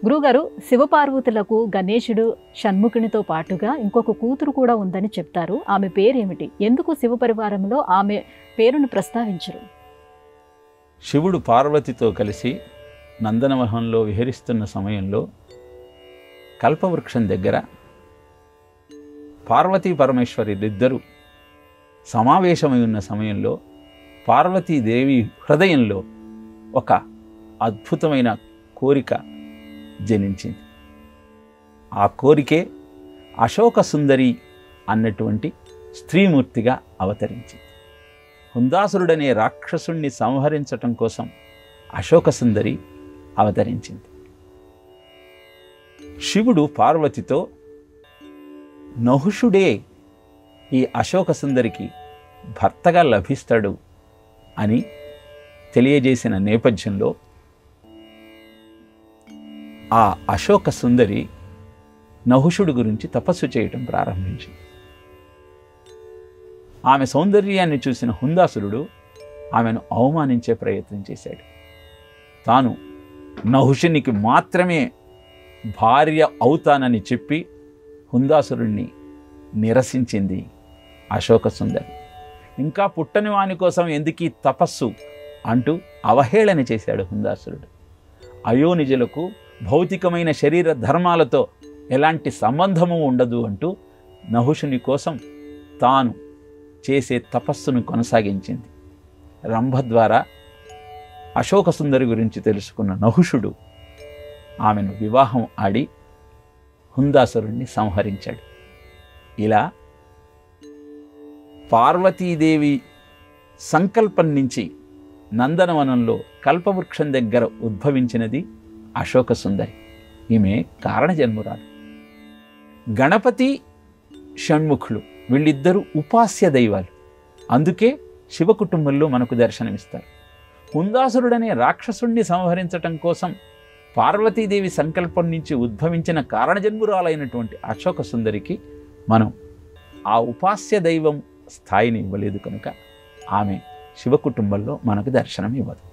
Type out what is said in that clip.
గురుగారు, శివపార్వతులకు గణేశుడు షణ్ముఖునితో పాటుగా ఇంకొక కూతురు కూడా ఉందని చెప్తారు. ఆమె పేరేమిటి? ఎందుకు శివ పరివారంలో ఆమె పేరును ప్రస్తావించరు? శివుడు పార్వతితో కలిసి నందనవనంలో విహరిస్తున్న సమయంలో కల్పవృక్షం దగ్గర పార్వతీ పరమేశ్వరులిద్దరూ సమావేశమై ఉన్న సమయంలో పార్వతీదేవి హృదయంలో ఒక అద్భుతమైన కోరిక జనించింది. ఆ కోరికే అశోక సుందరి అన్నటువంటి స్త్రీమూర్తిగా అవతరించింది. హుందాసురుడనే రాక్షసుణ్ణి సంహరించటం కోసం అశోక సుందరి అవతరించింది. శివుడు పార్వతితో నహుషుడే ఈ అశోక సుందరికి భర్తగా లభిస్తాడు అని తెలియజేసిన నేపథ్యంలో ఆ అశోక సుందరి నహుషుడి గురించి తపస్సు చేయటం ప్రారంభించింది. ఆమె సౌందర్యాన్ని చూసిన హుందాసురుడు ఆమెను అవమానించే ప్రయత్నం చేశాడు. తాను నహుషునికి మాత్రమే భార్య అవుతానని చెప్పి హుందాసురుణ్ణి నిరసించింది అశోక సుందరి. ఇంకా పుట్టని వాని కోసం ఎందుకీ తపస్సు అంటూ అవహేళన చేశాడు హుందాసురుడు. అయోనిజులకు భౌతికమైన శరీర ధర్మాలతో ఎలాంటి సంబంధము ఉండదు అంటూ నహుషుని కోసం తాను చేసే తపస్సును కొనసాగించింది. రంభ ద్వారా అశోక సుందరి గురించి తెలుసుకున్న నహుషుడు ఆమెను వివాహం ఆడి హుందాసురుణ్ణి సంహరించాడు. ఇలా పార్వతీదేవి సంకల్పం నుంచి నందనవనంలో కల్పవృక్షం దగ్గర ఉద్భవించినది అశోక సుందరి. ఈమె కారణజన్మురాలు. గణపతి షణ్ముఖులు వీళ్ళిద్దరూ ఉపాస్య దైవాలు. అందుకే శివ కుటుంబంలో మనకు దర్శనమిస్తారు. హుందాసురుడనే రాక్షసుణ్ణి సంహరించటం కోసం పార్వతీదేవి సంకల్పం నుంచి ఉద్భవించిన కారణజన్మురాలైనటువంటి అశోక సుందరికి మనం ఆ ఉపాస్య దైవం స్థాయిని ఇవ్వలేదు కనుక ఆమె శివ కుటుంబంలో మనకు దర్శనం ఇవ్వదు.